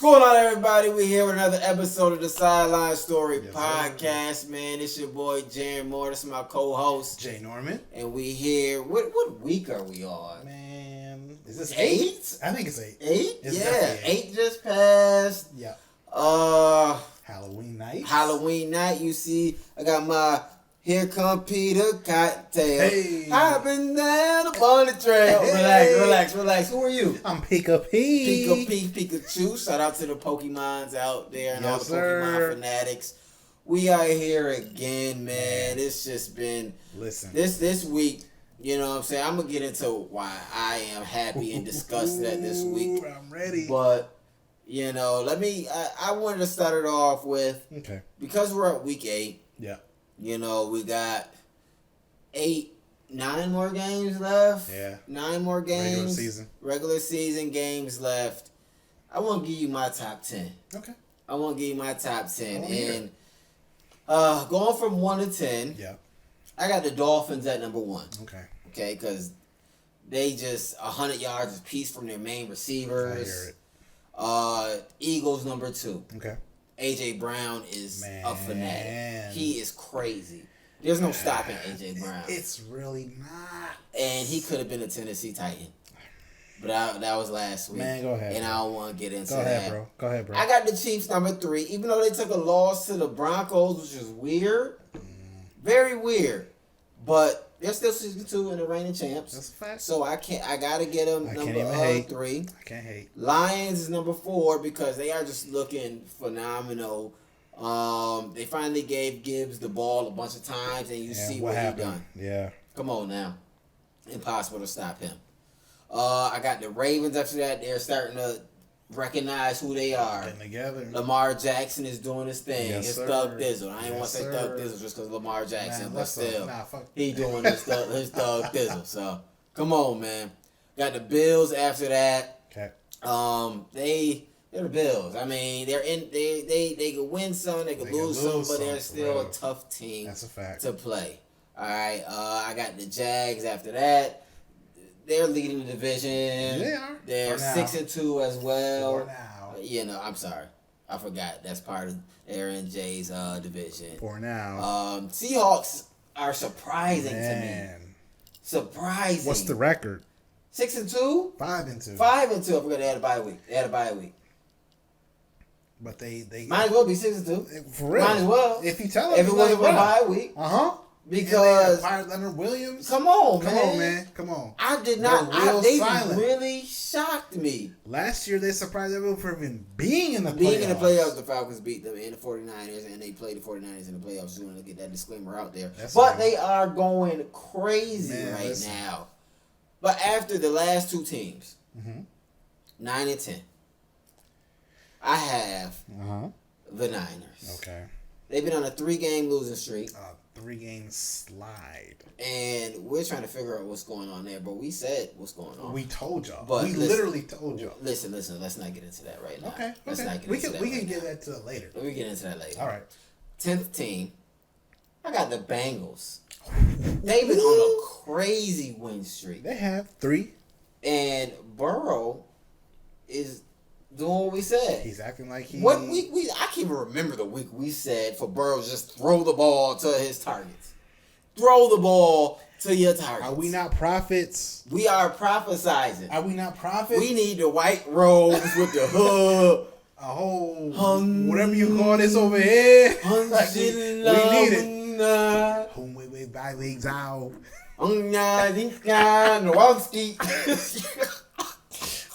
What's going on, everybody? We're here with another episode of the Sideline Story Yes, Podcast, sir. man. It's your boy, Jaron Moore. This is my co-host, Jay Norman. And we here. What week are we on? Man, is this 8? I think it's 8. 8? It's Yeah, definitely 8 just passed. Yeah. Halloween night. Halloween night. You see, I got my Here Come Peter cocktail. Hey. I've been down the bunny trail. Hey. Relax. Who are you? I'm Pikachu. Pikachu. Shout out to the Pokemons out there and all the Yes, sir. Pokemon fanatics. We are here again, man. It's just been this week. You know what I'm saying? I'm gonna get into why I am happy and disgusted at this week. I'm ready. But you know, I wanted to start it off with because we're at week 8. Yeah. You know, we got 9 more games left. Yeah. 9 more games. Regular season games left. I want to give you my top 10. Okay. I want to give you my top 10. And going from 1 to 10, yeah, I got the Dolphins at number 1. Okay, because they just 100 yards apiece from their main receivers. I hear it. Eagles number 2. Okay. AJ Brown is a fanatic. He is crazy. There's no stopping AJ Brown. It's really not. And he could have been a Tennessee Titan. But that was last week. Man, go ahead. And bro. I don't want to get into Go that. ahead, bro. I got the Chiefs number 3. Even though they took a loss to the Broncos, which is weird. Very weird. But they're still 62 in the reigning champs. That's a fact. So I gotta get them number 3. I can't hate. Lions is number 4 because they are just looking phenomenal. They finally gave Gibbs the ball a bunch of times, and you see what he done. Yeah. Come on now. Impossible to stop him. I got the Ravens after that. They're starting to recognize who they are. Getting together. Lamar Jackson is doing his thing. Yes, it's sir. Thug Dizzle. I ain't want to Yes, say sir. Thug Dizzle just because Lamar Jackson, Man, but still, fuck. he doing his Thug Dizzle. So, come on, man. Got the Bills after that. Okay. They're the Bills. I mean, they're in. They could win some, they could lose some, but they're still a tough team. That's a fact. To play. All right. I got the Jags after that. They're leading the division. They are. They're 6-2 as well. For now. You know, I'm sorry, I forgot that's part of Aaron J's division. For now. Seahawks are surprising to me. Surprising. What's the record? 6-2. 5-2. 5-2. I forgot they had a bye week. But they might as well be 6-2. For real. Might as well. If you tell them, if it wasn't for a bye week. Because fired Leonard Williams. Come on, man. Come on. I did not. They really shocked me. Last year they surprised everyone for even being in the playoffs. Being in the playoffs, the Falcons beat them and the 49ers, and they played the 49ers in the playoffs. Just want to get that disclaimer out there. They are going crazy now. But after the last 2 teams, 9 and 10, I have the Niners. Okay. They've been on a 3-game losing streak. 3-game slide. And we're trying to figure out what's going on there. But we said what's going on. We told y'all. But literally told y'all. Listen. Let's not get into that right now. Okay. Let's not get we into can, that we right can now. get that to later. We get into that later. All right. 10th team. I got the Bengals. They've been on a crazy win streak. They have 3. And Burrow is doing what we said. He's acting like he... What week I can't even remember the week we said for Burrow just throw the ball to his targets. Throw the ball to your targets. Are we not prophets? We are prophesizing. Are we not prophets? We need the white robes with the hood. A whole... whatever you call this over here. Like we need it. Home way by leagues out.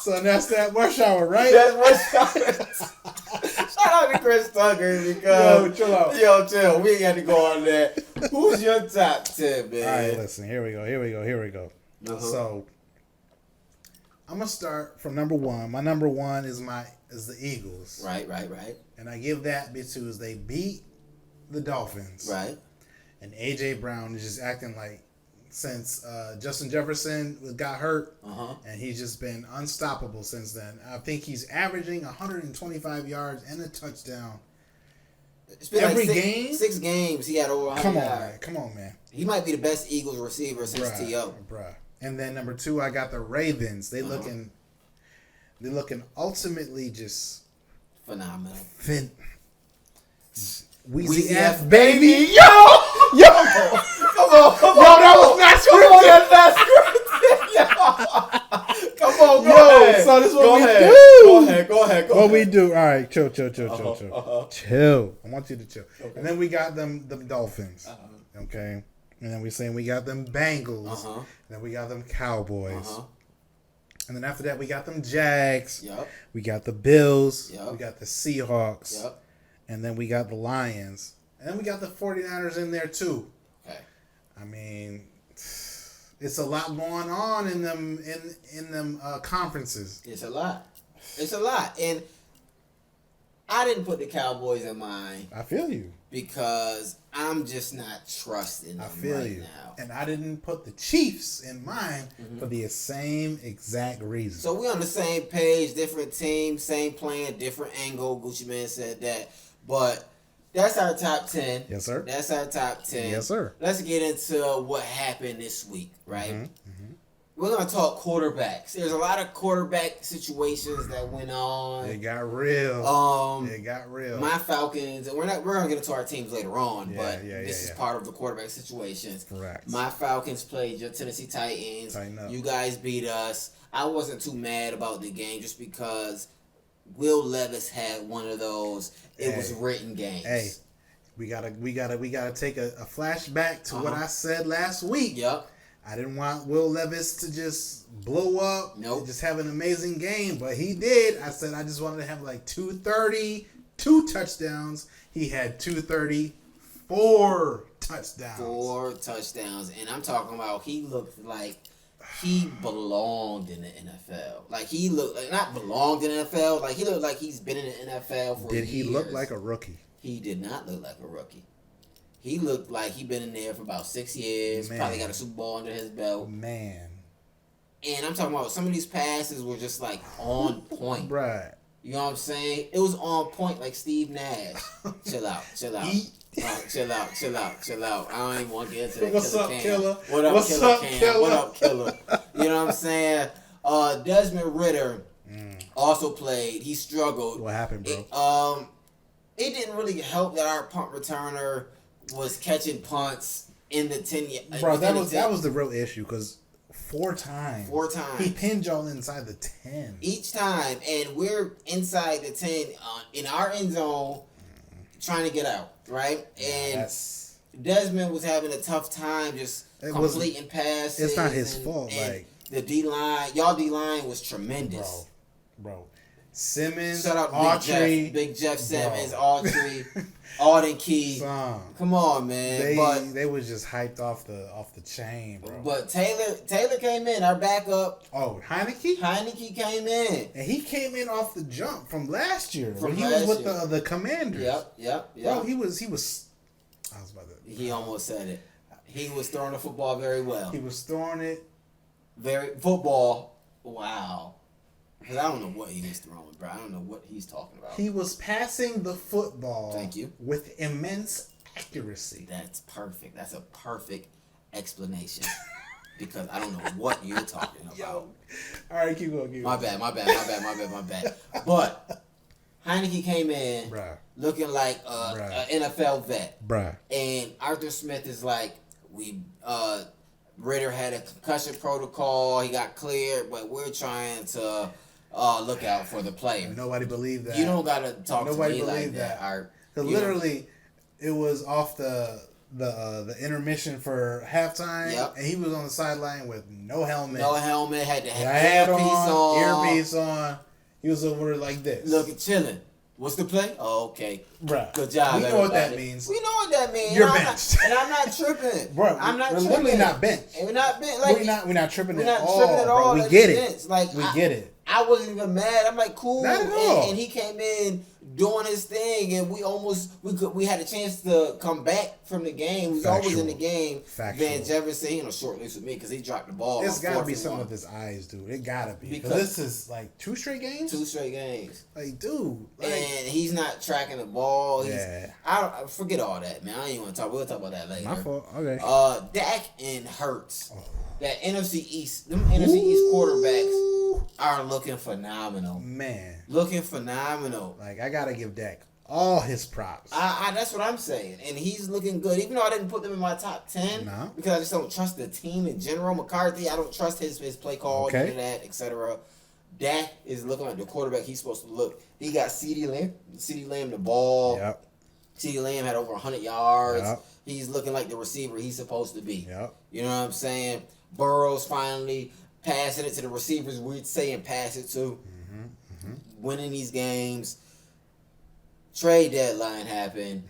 So that's that rush hour, right? That's rush hour. Shout out to Chris Tucker because chill out. Chill. We ain't got to go on that. Who's your top 10, man? All right, listen. Here we go. So I'm gonna start from number 1. My number 1 is the Eagles. Right. And I give that because they beat the Dolphins. Right. And AJ Brown is just acting like since Justin Jefferson got hurt, and he's just been unstoppable since then. I think he's averaging 125 yards and a touchdown every game. 6 games, he had over 100 yards. Come on, man. He might be the best Eagles receiver since T.O. Bruh. And then number 2, I got the Ravens. They're looking ultimately just phenomenal. Weezy F, baby. Yo! Come on. That was not scripted. That's not scripted. Come on, go ahead. So this is what we do. Go ahead. What we do. All right, chill. Chill. I want you to chill. Okay. And then we got them Dolphins. Okay. And then we saying we got them Bengals. And then we got them Cowboys. And then after that, we got them Jags. Yep. We got the Bills. Yep. We got the Seahawks. Yep. And then we got the Lions. And then we got the 49ers in there, too. Okay. I mean, it's a lot going on in them conferences. It's a lot. And I didn't put the Cowboys in mine. I feel you. Because I'm just not trusting them now. And I didn't put the Chiefs in mine for the same exact reason. So we on the same page, different team, same plan, different angle. Gucci Man said that. But that's our top 10. Yes, sir. That's our top 10. Yes, sir. Let's get into what happened this week, right? We're going to talk quarterbacks. There's a lot of quarterback situations that went on. It got real. My Falcons, and we're going to get into our teams later on, but this is part of the quarterback situations. Correct. My Falcons played your Tennessee Titans. Tighten up. You guys beat us. I wasn't too mad about the game just because Will Levis had one of those. It was written games. Hey, we gotta take a flashback to what I said last week. Yep. I didn't want Will Levis to just blow up and just have an amazing game, but he did. I said I just wanted to have like 230, 2 touchdowns. He had 230, 4 touchdowns. 4 touchdowns. And I'm talking about he looked like he belonged in the NFL. Like he looked like not belonged in the NFL. Like he looked like he's been in the NFL for years. Did he look like a rookie? He did not look like a rookie. He looked like he'd been in there for about 6 years. Man. Probably got a Super Bowl under his belt. Man. And I'm talking about some of these passes were just like on point. Right. You know what I'm saying? It was on point like Steve Nash. Chill out. Chill out. I don't even want to get into that. What's up, Killer? What up, Killer Cam? What up, Killer? You know what I'm saying? Desmond Ridder also played. He struggled. What happened, bro? It didn't really help that our punt returner was catching punts in the 10. Bro, that was the real issue because 4 times. He pinned y'all inside the 10. Each time, and we're inside the 10 in our end zone trying to get out, right? And Desmond was having a tough time just completing passes. It's not his fault. And like the D-line, y'all D-line was tremendous. Bro. Simmons, shout out Autry, Big Jeff Simmons, Autry, Alden Key. Come on, man. They was just hyped off the chain, bro. But Taylor came in, our backup. Oh, Heineke? Heineke came in. And he came in off the jump from last year. He was with the Commanders. Yep. Bro, he was I was about to He almost said it. He was throwing the football very well. He was throwing it football. Wow. Because I don't know what he was throwing, bro. I don't know what he's talking about. He was passing the football. Thank you. With immense accuracy. That's perfect. That's a perfect explanation. Because I don't know what you're talking about. Yo. All right, keep going. My bad. But Heineke came in looking like an NFL vet. Bruh. And Arthur Smith is like, Ridder had a concussion protocol. He got cleared, but we're trying to look out for the player. Nobody believed that. You don't gotta talk to me like that. Because literally, it was off the intermission for halftime, and he was on the sideline with no helmet. Had the earpiece on. He was over like this. Looking chilling. What's the play? Oh, okay. Bruh. Good job, We know what that means. We know what that means. You're benched. And I'm not tripping. Bro, we're literally not benched. And we're not benched. Like, we're not tripping at all. Tripping at all. Bro. We get it. Like, we get it. I wasn't even mad. I'm like, cool. Not at all. And he came in doing his thing, and we had a chance to come back from the game. He was always in the game. Van Jefferson, short leash with me because he dropped the ball. It's got to be something with his eyes, dude. It got to be. Because this is like 2 straight games? 2 straight games. Like, dude. And he's not tracking the ball. I forget all that, man. I don't even want to talk. We'll talk about that later. My fault. Okay. Dak and Hurts. That NFC East. Them NFC East quarterbacks. are looking phenomenal. Man. Looking phenomenal. Like, I got to give Dak all his props. That's what I'm saying. And he's looking good. Even though I didn't put them in my top 10. No. Because I just don't trust the team in general. McCarthy, I don't trust his play call, okay. that, etc. Dak is looking like the quarterback he's supposed to look. He got CeeDee Lamb the ball. Yep. CeeDee Lamb had over 100 yards. Yep. He's looking like the receiver he's supposed to be. Yep. You know what I'm saying? Burrow's finally passing it to the receivers we're saying pass it to. Winning these games. Trade deadline happened.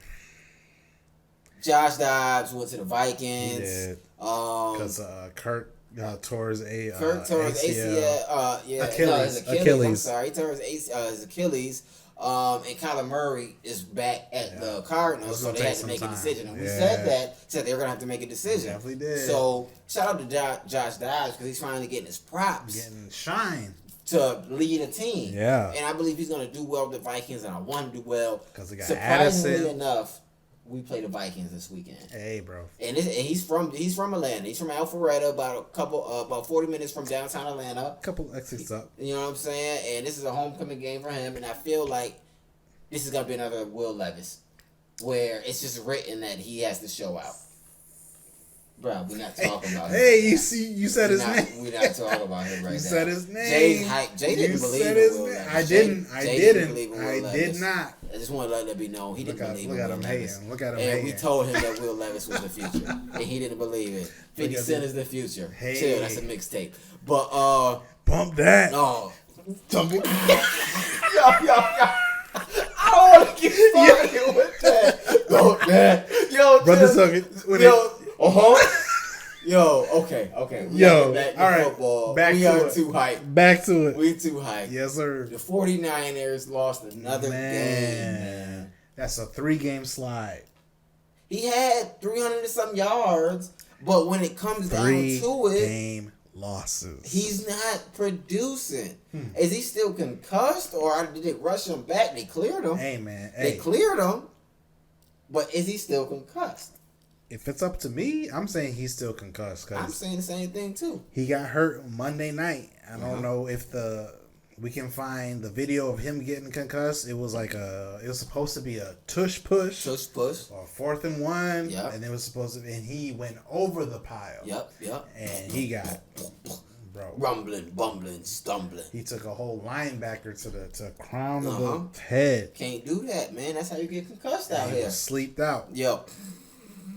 Josh Dobbs went to the Vikings. He did. Because Kirk tore his ACL. Achilles. I'm sorry. He tore his Achilles. And Kyler Murray is back at the Cardinals, so they had to make a decision. And we said they were going to have to make a decision. Definitely did. So shout out to Josh Dobbs because he's finally getting his props. Getting shine. To lead a team. Yeah. And I believe he's going to do well with the Vikings, and I want him to do well. Because they got surprisingly Addison. enough, we play the Vikings this weekend. Hey, bro. And he's from Atlanta. He's from Alpharetta, about 40 minutes from downtown Atlanta. A couple exits up. You know what I'm saying? And this is a homecoming game for him, and I feel like this is going to be another Will Levis, where it's just written that he has to show out. Bro, we're not talking about him. Hey, you said his name. We're not talking about him right now. You said his name. Jay didn't believe in Will Levis. I did not. I just want to let that be known. He didn't believe in Will Levis. Look at him And we told him that Will Levis was the future. And he didn't believe it. 50 Cent is the future. Hey. Chill, that's a mixtape. But, bump that. No. Yo. I don't want to keep starting with that. Bump that. Yo, Brother Tuggett. Yo, okay. Back to football. We are too hyped. Back to it. We too hyped. Yes, sir. The 49ers lost another game, man. That's a 3-game slide. He had 300 and some yards, but when it comes down to it, 3-game losses. He's not producing. Is he still concussed, or did they rush him back? They cleared him. Hey, man. They cleared him, but is he still concussed? If it's up to me, I'm saying he's still concussed. I'm saying the same thing too. He got hurt Monday night. I don't know if we can find the video of him getting concussed. It was like it was supposed to be a tush push. Tush push. Or 4th and 1. Yep. And it was supposed to be, and he went over the pile. Yep. And he got, bro. Rumbling, bumbling, stumbling. He took a whole linebacker to crown of the head. Can't do that, man. That's how you get concussed out here. He was sleeped out. Yep.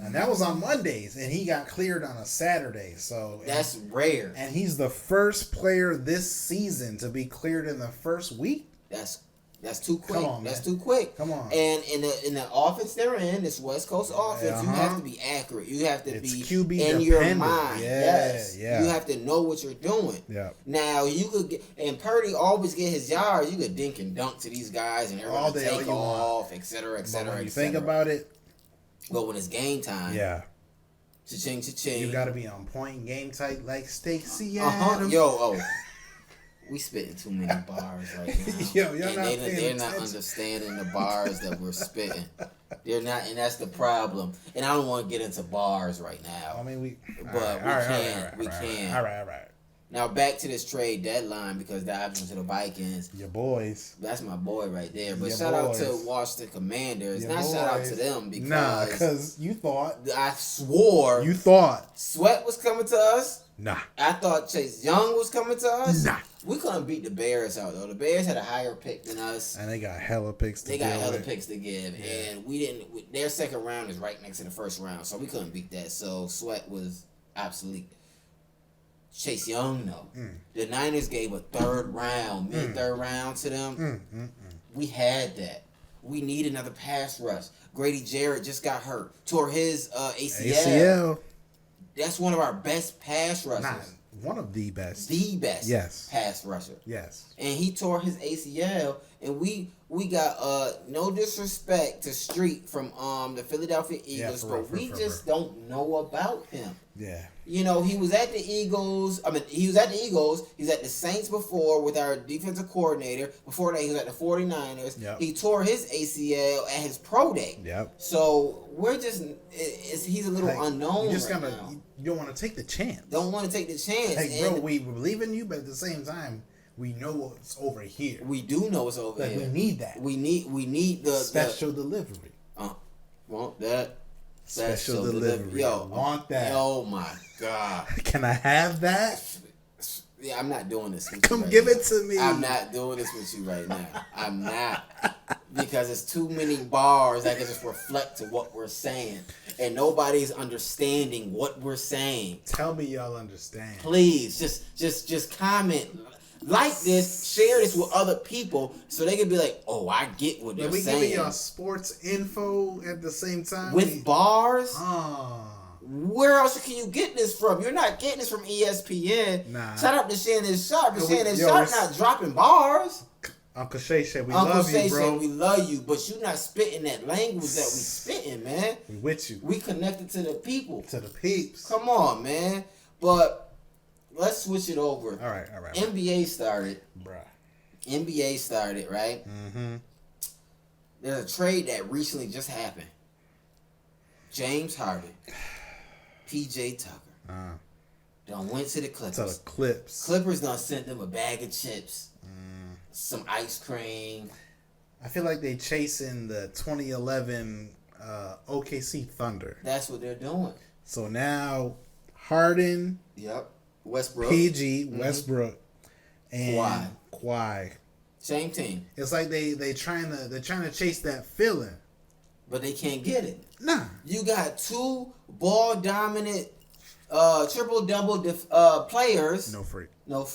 And that was on Mondays, and he got cleared on a Saturday. So that's rare. And he's the first player this season to be cleared in the first week. That's too quick. Come on, that's man. too quick. Come on. And in the offense they're in, this West Coast offense, you have to be accurate. You have to be QB in dependent. your mind. Yeah. You have to know what you're doing. Yeah. Now you could get, and Purdy always get his yards. You could dink and dunk to these guys, and everybody take off, etc., etc. When you think about it, but when it's game time, cha-ching, cha-ching. You gotta be on point, game tight, like Stacey Adams. We spitting too many bars right now. They're not understanding the bars that we're spitting. They're not, and that's the problem. And I don't want to get into bars right now. I mean, we can. All right. Now back to this trade deadline because Dobbs went to the Vikings. Your boys. That's my boy right there. But shout out to Washington Commanders. Shout out to them because you thought. I swore. You thought. Sweat was coming to us. Nah. I thought Chase Young was coming to us. Nah. We couldn't beat the Bears out though. The Bears had a higher pick than us. And they got hella picks to give. And we didn't. Their second round is right next to the first round. So we couldn't beat that. So Sweat was obsolete. Chase Young, though. The Niners gave a third round, mid-third round to them. We had that. We need another pass rush. Grady Jarrett just got hurt. Tore his ACL. That's one of our best pass rushers. Not one of the best. The best pass rusher. Yes. And he tore his ACL, and we got no disrespect to Street from the Philadelphia Eagles, but we just don't know about him. Yeah. You know, he was at the Eagles. He was at the Eagles. He was at the Saints before with our defensive coordinator. Before that, he was at the 49ers. Yep. He tore his ACL at his pro day. Yep. So we're just, he's a little unknown. You just you don't want to take the chance. Don't want to take the chance. Bro, we believe in you, but at the same time, we know what's over here. We do know what's over here. We need that. We need the special delivery. Want that special delivery? Yo, want that? Oh my God! Can I have that? Yeah, I'm not doing this. Come give it to me. I'm not doing this with you right now. I'm not. Because it's too many bars that can just reflect to what we're saying. And nobody's understanding what we're saying. Tell me y'all understand. Please, just comment. Like this, share this with other people so they can be like, oh, I get what they're saying. We giving y'all sports info at the same time? With bars? Where else can you get this from? You're not getting this from ESPN. Nah. Shout out to Shannon Sharp. But Shannon Sharp not dropping bars. Uncle Shay said we Uncle love Shay you, bro. said we love you, but you not spitting that language that we spitting, man. We with you. We connected to the people. To the peeps. Come on, man. But let's switch it over. All right. NBA started. Bruh. NBA started, right? Mm-hmm. There's a trade that recently just happened. James Harden. PJ Tucker. Done went to the Clippers. To the Clips. Clippers done sent them a bag of chips. Some ice cream. I feel like they chasing the 2011 OKC Thunder. That's what they're doing. So now Harden. Yep. Westbrook. PG, Westbrook, and Kawhi. Same team. It's like they're trying to chase that feeling, but they can't get it. Nah. You got two ball dominant, triple double players. No freak. At all.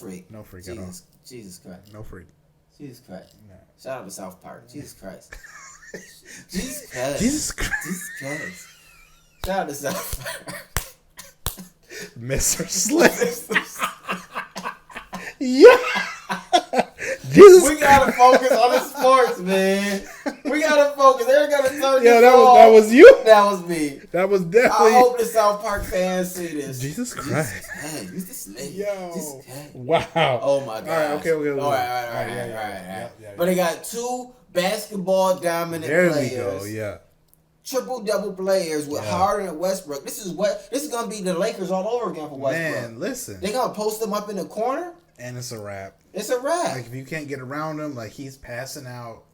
Jesus Christ. No freak. Jesus Christ. Nah. Shout out to South Park. Jesus Christ. Jesus Christ. Shout out to South Park. Mr. Slick. Yeah. Jesus. We gotta focus on the sports, man. We gotta focus. They're gonna turn this off. That was you. That was me. That was definitely. I hope the South Park fans see this. Jesus Christ. Jesus Christ. Yo. Wow. Oh my God. All right. Okay. All right. But they got two basketball dominant players. There we go. Yeah. Triple double players with Harden and Westbrook. This is gonna be the Lakers all over again for Westbrook. Man, listen. They gonna post them up in the corner. And it's a wrap. It's a wrap. Like if you can't get around him, like he's passing out.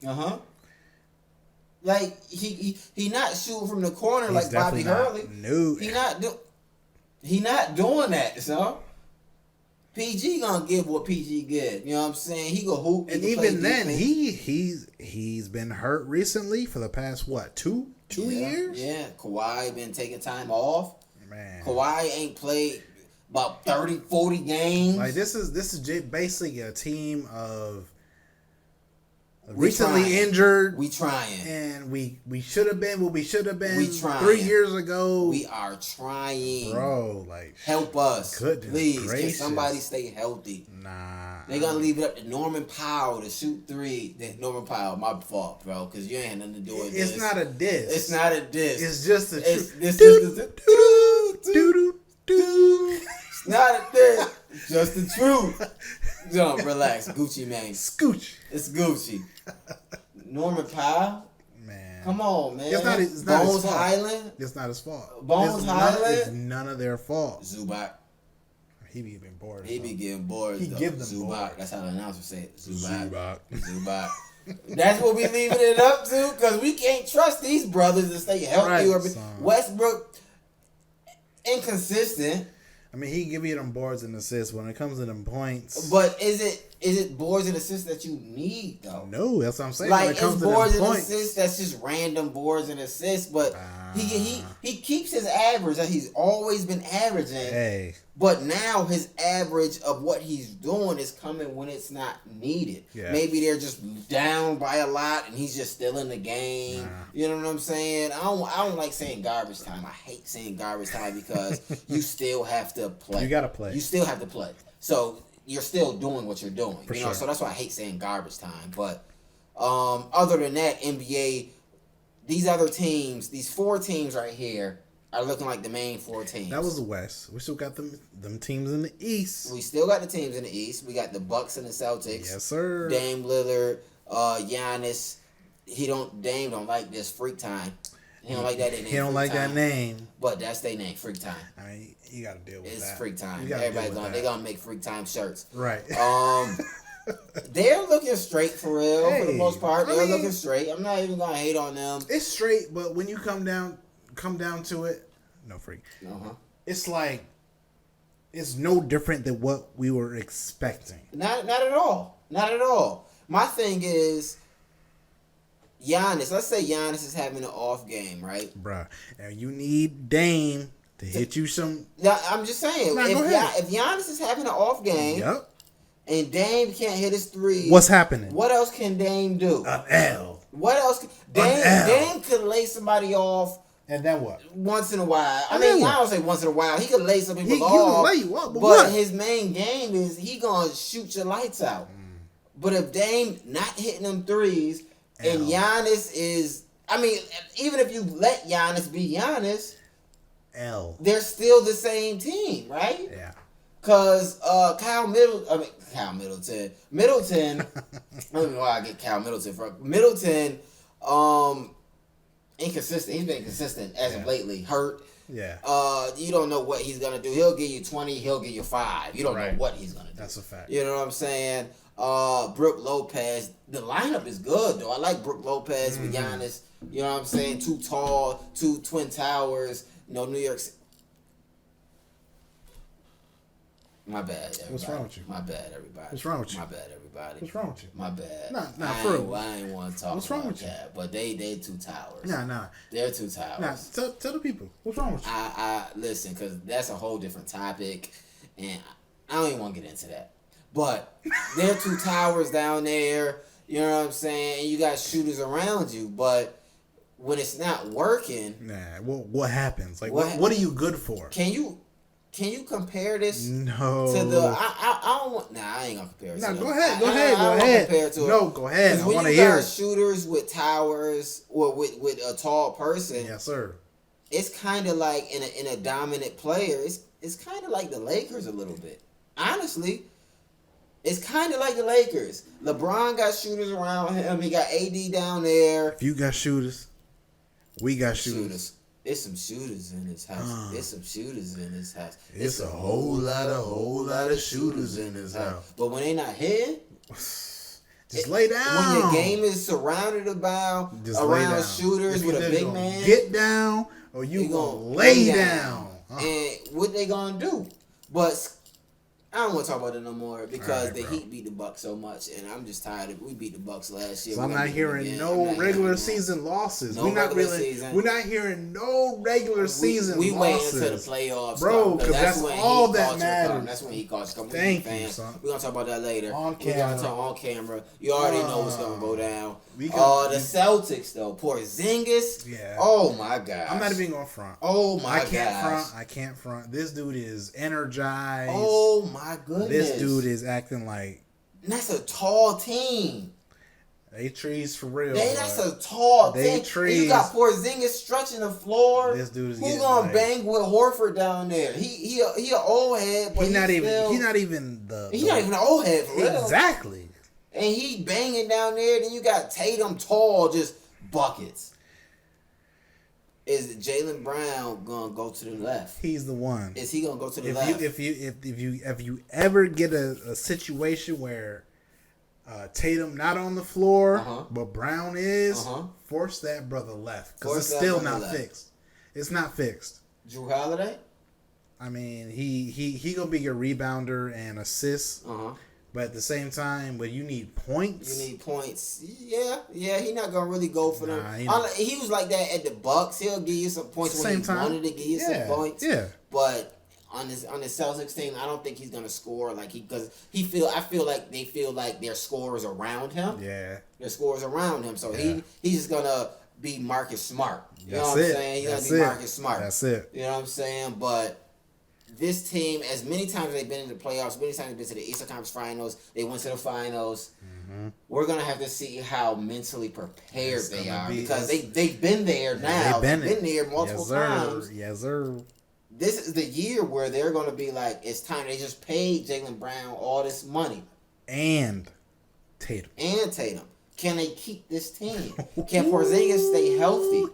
Like he not shooting from the corner like Bobby Hurley. No. He not doing that, so. PG gonna give what PG get. You know what I'm saying? He go hoop. And even then, he's been hurt recently for the past two years. Yeah, Kawhi been taking time off. Man, Kawhi ain't played about 30, 40 games. Like this is basically a team of recently injured. We trying. And we should have been what we should have been 3 years ago. We are trying. Bro, like help us. Please, can somebody stay healthy? Nah. They gonna leave it up to Norman Powell to shoot three. Norman Powell, my fault, bro, because you ain't had nothing to do with this. It's not a diss. It's not a diss. It's just a It's not a diss. Just the truth. Don't relax, Gucci man. Scooch. It's Gucci. Norman Powell. Man, come on, man. It's not Bones his fault. Highland. It's not his fault. Bones Highland. It's none of their fault. Zubac. He be getting bored. He be getting bored. He give them Zubac. bored. That's how the announcer say it. Zubac. Zubac. That's what we leaving it up to, because we can't trust these brothers to stay healthy. Westbrook inconsistent. I mean, he give you them boards and assists when it comes to them points. But is it boards and assists that you need though? No, that's what I'm saying. Like it's boards and assists that's just random boards and assists, but he keeps his average that he's always been averaging. Hey. But now his average of what he's doing is coming when it's not needed. Yeah. Maybe they're just down by a lot and he's just still in the game. Nah. You know what I'm saying? I don't like saying garbage time. I hate saying garbage time because you still have to play. You gotta play. You still have to play. So you're still doing what you're doing. For you know, sure. so that's why I hate saying garbage time. But other than that, NBA, these other teams, these four teams right here, are looking like the main four teams. That was the West. We still got them teams in the East. We still got the teams in the East. We got the Bucks and the Celtics. Yes, sir. Dame Lillard, Giannis. Dame don't like this freak time. He don't like that name. He don't like that name. But that's their name, freak time. I mean, you got to deal with that. It's freak time. They're gonna make freak time shirts. Right. They're looking straight for real for the most part. They're looking straight. I'm not even gonna hate on them. It's straight, but when you come down to it, no freak. It's like it's no different than what we were expecting. Not at all. Not at all. My thing is Giannis. Let's say Giannis is having an off game, right? Bruh. Now you need Dame to hit you some. Yeah, I'm just saying. If Giannis is having an off game, and Dame can't hit his three, what's happening? What else can Dame do? An L. What else? Dame could lay somebody off. And then what? Once in a while. I don't say once in a while. He could lay some people off. He can lay you up, but his main game is he gonna shoot your lights out. But if Dame not hitting them threes and Giannis is, even if you let Giannis be Giannis, they're still the same team, right? Yeah. Cause Middleton. I don't know why I get Cal Middleton from. Middleton, inconsistent. He's been inconsistent as of lately. Hurt. Yeah. You don't know what he's gonna do. He'll give you 20. He'll give you 5. You don't know what he's gonna do. That's a fact. You know what I'm saying? Brook Lopez. The lineup is good though. I like Brook Lopez with Giannis. You know what I'm saying? Too tall, 2 twin towers. New York. My bad, everybody. What's wrong with you? My bad, everybody. What's wrong with you? My bad, everybody. What's wrong with you? My bad. Nah, for real. I ain't want to talk what's wrong about with you? that, but they 2 towers. Nah. They're 2 towers. Nah, tell the people. What's wrong with you? I listen, because that's a whole different topic, and I don't even want to get into that. But they're 2 towers down there, you know what I'm saying? And you got shooters around you, but when it's not working... Nah, what happens? Like, what are you good for? Can you compare this to the... I don't want... Nah, I ain't going to compare it to them. Go ahead. Go ahead. I want to hear it. Shooters with towers or with a tall person... Yes, sir. It's kind of like in a dominant player, it's kind of like the Lakers a little bit. Honestly, it's kind of like the Lakers. LeBron got shooters around him. He got AD down there. If you got shooters, we got shooters. It's some shooters in this house. It's a whole lot of shooters in this house. But when they not hitting, just lay down. When your game is surrounded around shooters with a big man, get down or you gonna lay down. And what they gonna do? But I don't want to talk about it no more because the Heat beat the Bucks so much, and I'm just tired of. We beat the Bucks last year. So I'm not hearing no regular season losses. We're not hearing no regular season losses. We wait until the playoffs, bro, because that's all that matters. That's when Heat calls come. Thank you, son. We're gonna talk about that later. On camera. We're gonna talk on camera. You already know what's gonna go down. The Celtics though, Porzingis. Yeah. Oh my God. I'm not even gonna front. Oh my God. I can't front. This dude is energized. Oh my goodness. This dude is acting like. That's a tall team. They trees for real. That's a tall team. Trees. And you got Porzingis stretching the floor. This dude is. Who gonna bang with Horford down there? He an old head, but he's not even an old head for real. Exactly. And he banging down there. Then you got Tatum tall, just buckets. Is Jaylen Brown gonna go to the left? He's the one. Is he gonna go to the left? If you ever get a situation where Tatum not on the floor, but Brown is, force that brother left because it's still not fixed. It's not fixed. Drew Holiday. I mean, he gonna be your rebounder and assist. But at the same time, when you need points. Yeah. He's not gonna really go for them. He was like that at the Bucks. He'll give you some points when he wanted to give you some points. Yeah. But on the Celtics team, I don't think he's gonna score because I feel like they feel like their scorers around him. Yeah. Their scorers around him, so he's just gonna be Marcus Smart. You know what I'm saying? He's gonna be Marcus Smart. That's it. You know what I'm saying? But this team, as many times they've been in the playoffs, many times they've been to the Eastern Conference Finals, they went to the finals. We're going to have to see how mentally prepared they are because they've been there now. They've been there multiple times. Yes, sir. This is the year where they're going to be like, it's time. They just paid Jaylen Brown all this money. And Tatum. Can they keep this team? Can Porzingis stay healthy?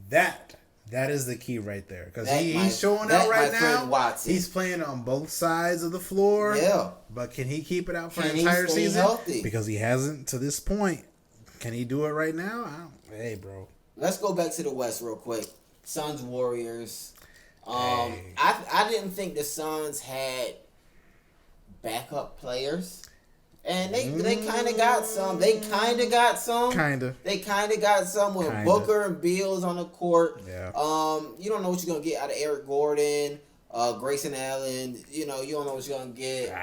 That That is the key right there. Because he's showing out right now. Watson. He's playing on both sides of the floor. Yeah. But can he keep it out for an entire season? Healthy? Because he hasn't to this point. Can he do it right now? Hey, bro. Let's go back to the West real quick. Suns, Warriors. I didn't think the Suns had backup players. And they kind of got some. They kind of got some with Booker and Beals on the court. Yeah. You don't know what you're going to get out of Eric Gordon, Grayson Allen. You don't know what you're going to get.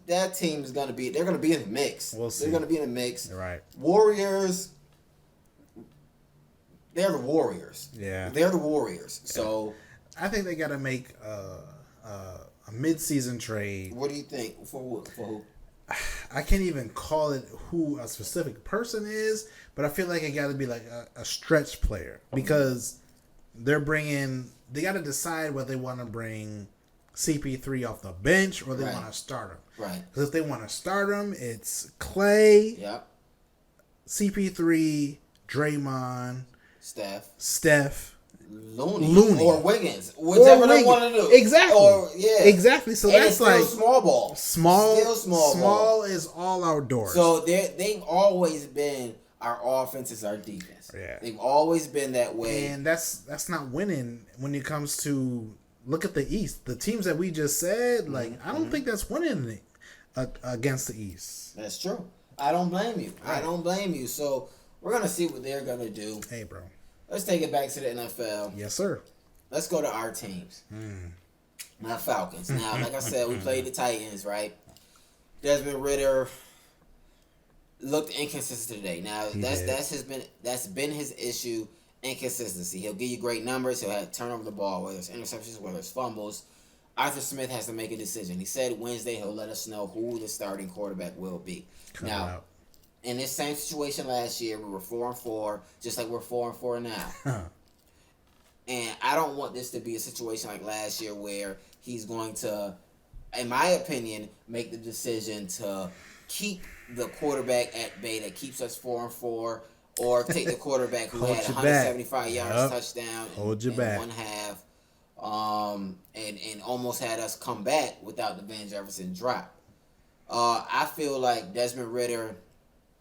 That team is going to be. They're going to be in the mix. We'll see. They're going to be in the mix. Right. Warriors. They're the Warriors. Yeah. They're the Warriors. Yeah. So I think they got to make a mid-season trade. What do you think? For who? I can't even call it who a specific person is, but I feel like it got to be like a stretch player because they got to decide whether they want to bring CP3 off the bench or they want to start him. Right. Because if they want to start him, it's Clay, CP3, Draymond, Steph, Looney or Wiggins, whichever they want to do. Exactly. So and that's it's still small ball. Small is all outdoors. So they've always been our offense is our defense. Yeah, they've always been that way. And that's not winning when it comes to look at the East. The teams that we just said, I don't think that's winning against the East. That's true. I don't blame you. Right. I don't blame you. So we're gonna see what they're gonna do. Hey, bro. Let's take it back to the NFL. Yes, sir. Let's go to our teams. Now, Falcons. Now, like I said, we played the Titans, right? Desmond Ridder looked inconsistent today. Now, that's been his issue, inconsistency. He'll give you great numbers. He'll have turn over the ball, whether it's interceptions, whether it's fumbles. Arthur Smith has to make a decision. He said Wednesday he'll let us know who the starting quarterback will be. In this same situation last year, we were 4-4, just like we're 4-4 now. And I don't want this to be a situation like last year where he's going to, in my opinion, make the decision to keep the quarterback at bay that keeps us 4-4, or take the quarterback who had 175 yards touchdown in one half, and almost had us come back without the Van Jefferson drop. I feel like Desmond Ridder.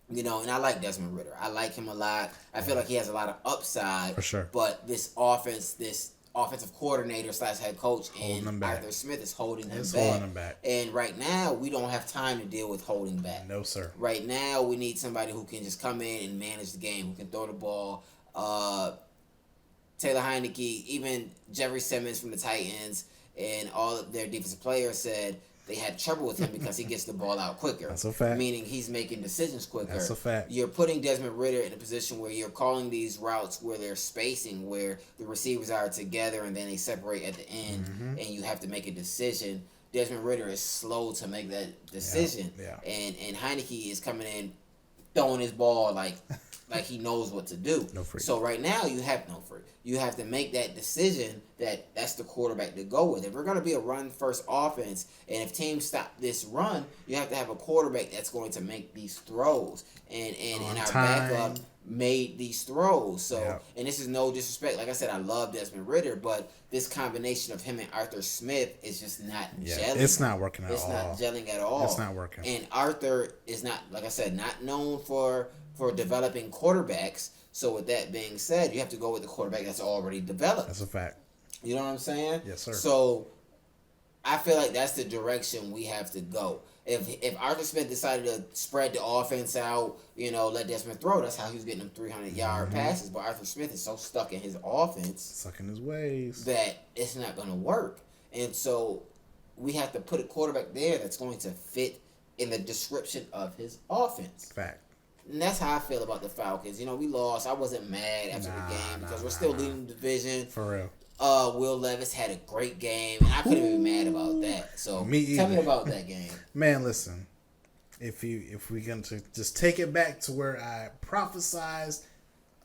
And I like Desmond Ridder. I like him a lot. I feel like he has a lot of upside. For sure. But this offensive coordinator / head coach and Arthur Smith is holding him back. And right now, we don't have time to deal with holding back. No, sir. Right now, we need somebody who can just come in and manage the game, who can throw the ball. Taylor Heineke, even Jeffrey Simmons from the Titans, and all of their defensive players said they had trouble with him because he gets the ball out quicker. That's a fact. Meaning he's making decisions quicker. That's a fact. You're putting Desmond Ridder in a position where you're calling these routes where there's spacing, where the receivers are together and then they separate at the end, and you have to make a decision. Desmond Ridder is slow to make that decision. Yeah. And Heineke is coming in throwing his ball like he knows what to do. No free. So right now you have no free. You have to make that decision that's the quarterback to go with. If we're going to be a run-first offense, and if teams stop this run, you have to have a quarterback that's going to make these throws. And our backup made these throws. So, and this is no disrespect. Like I said, I love Desmond Ridder, but this combination of him and Arthur Smith is just not gelling. It's not working at all. It's not gelling at all. It's not working. And Arthur is not, like I said, not known for developing quarterbacks. So with that being said, you have to go with the quarterback that's already developed. That's a fact. You know what I'm saying? Yes, sir. So I feel like that's the direction we have to go. If Arthur Smith decided to spread the offense out, let Desmond throw, that's how he was getting them 300-yard passes. But Arthur Smith is so stuck in his offense, stuck in his ways, that it's not going to work. And so we have to put a quarterback there that's going to fit in the description of his offense. Fact. And that's how I feel about the Falcons. We lost. I wasn't mad after the game because we're still leading the division. For real. Will Levis had a great game, and I couldn't be mad about that. So tell me about that game. Man, listen. If we can just take it back to where I prophesized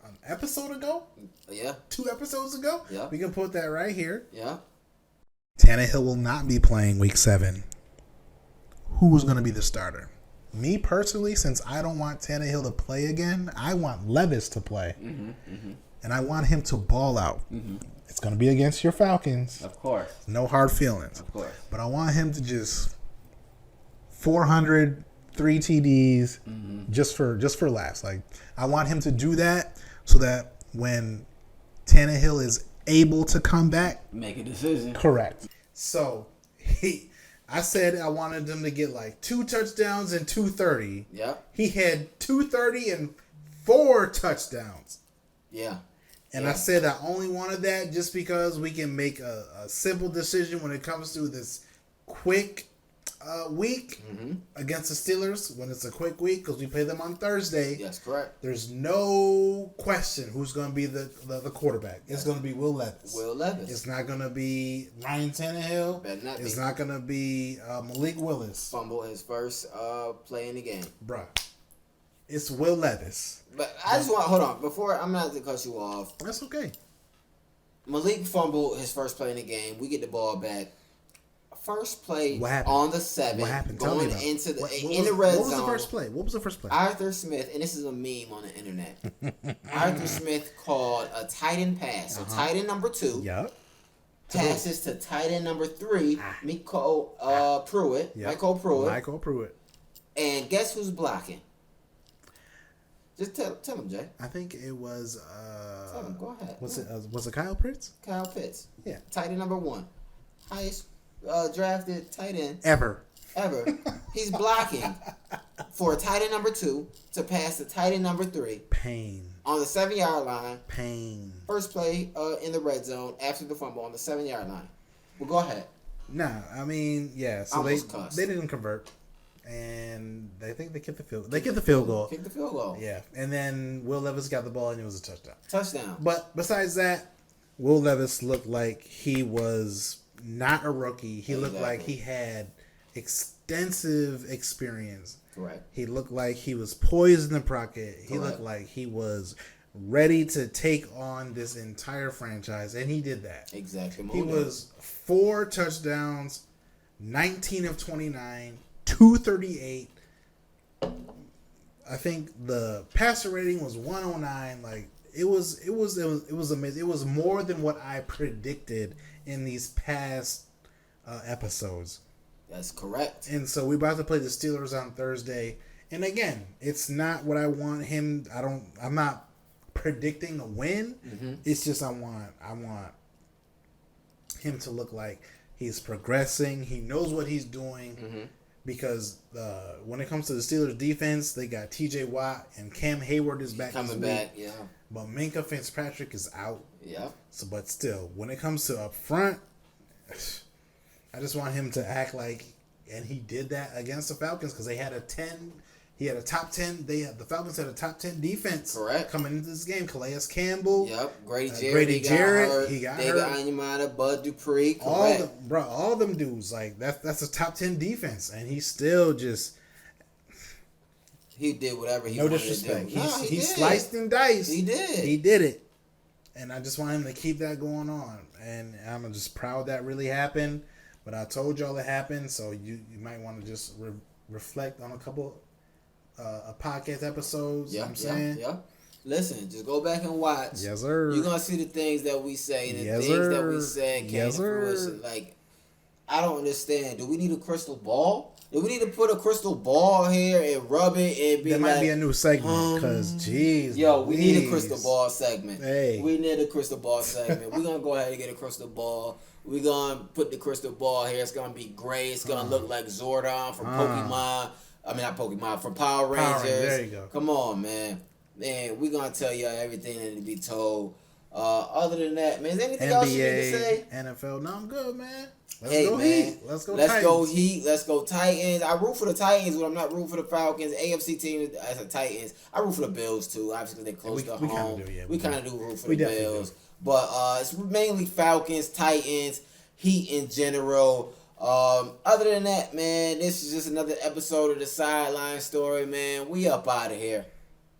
an episode ago. Yeah. 2 episodes ago. Yeah. We can put that right here. Yeah. Tannehill will not be playing week 7. Who is going to be the starter? Me personally, since I don't want Tannehill to play again, I want Levis to play. And I want him to ball out. It's going to be against your Falcons. Of course. No hard feelings. Of course. But I want him to just 400, 3 TDs just for laughs. Like, I want him to do that so that when Tannehill is able to come back, make a decision. Correct. So I said I wanted him to get like 2 touchdowns and 230. Yeah. He had 230 and 4 touchdowns. Yeah. And I said I only wanted that just because we can make a simple decision when it comes to this quick week against the Steelers. When it's a quick week, because we play them on Thursday. That's correct. There's no question who's going to be the quarterback. It's going to be Will Levis. Will Levis. It's not going to be Ryan Tannehill. It's not going to be Malik Willis. Fumble his first play in the game. Bruh. It's Will Levis. But I just want, hold on, before, I'm not going to cut you off. That's okay. Malik fumbled his first play in the game. We get the ball back. First play on the 7. What happened? Going into the in the red zone. What was the first play? What was the first play? Arthur Smith, and this is a meme on the internet. Arthur Smith called a tight end pass. So tight end number 2. Yep. Passes to tight end number 3, Michael Pruitt. Yep. Michael Pruitt. Michael Pruitt. And guess who's blocking? Just tell him, Jay. I think it was. Tell him. Go ahead. Was it Kyle Pitts? Kyle Pitts. Yeah. Tight end number 1, highest drafted tight end ever. He's blocking for a tight end number 2 to pass to tight end number 3. Pain. On the 7-yard line. Pain. First play in the red zone after the fumble on the 7-yard line. Well, go ahead. Nah, I mean, yeah. So they didn't convert. And I think they kicked the field. They kicked the field goal. Kicked the field goal. Yeah, and then Will Levis got the ball, and it was a touchdown. But besides that, Will Levis looked like he was not a rookie. He looked like he had extensive experience. Correct. He looked like he was poised in the pocket. He looked like he was ready to take on this entire franchise, and he did that. Exactly. He was 4 touchdowns, 19 of 29. 238. I think the passer rating was 109. Like it was amazing. It was more than what I predicted in these past episodes. That's correct. And so we're about to play the Steelers on Thursday. And again, it's not what I want him. I'm not predicting a win. It's just I want him to look like he's progressing. He knows what he's doing. Because when it comes to the Steelers defense, they got T.J. Watt and Cam Hayward is back. Coming back, yeah. But Minkah Fitzpatrick is out. Yeah. So, but still, when it comes to up front, I just want him to act like, and he did that against the Falcons because they had a 10. He had a top 10. The Falcons had a top 10 defense. Correct. Coming into this game, Calais Campbell. Yep. Grady Jarrett. He got David hurt. Onyemata, Bud Dupree. Correct. All them dudes, like that's a top 10 defense, and he still just. He did whatever he wanted disrespect. to do. He sliced and diced. He did. He did it, and I just want him to keep that going on. And I'm just proud that really happened. But I told y'all it happened, so you might want to just reflect on a couple. Podcast episodes. Yeah, I'm saying. Yeah. Listen, just go back and watch. Yes, sir. You're gonna see the things that we say and the things that we said came to fruition. Like, I don't understand. Do we need a crystal ball? Do we need to put a crystal ball here and rub it and be that might be a new segment because, jeez. Yo, we need a crystal ball segment. Hey. We need a crystal ball segment. We're going to go ahead and get a crystal ball. We're going to put the crystal ball here. It's going to be gray. It's going to look like Zordon from Pokemon. I mean, not Pokemon, from Power Rangers. There you go. Come on, man. Man, we're going to tell y'all everything that need to be told. Other than that, man, is there anything else you need to say? NFL. No, I'm good, man. Let's go Heat. Let's go Titans. Let's go Heat. Let's go Titans. I root for the Titans, but I'm not rooting for the Falcons. AFC team as the Titans. I root for the Bills too, obviously because they're close to home. We kind of do root for the Bills. But it's mainly Falcons, Titans, Heat in general. Other than that, man, this is just another episode of the Sideline Story, man. We up out of here.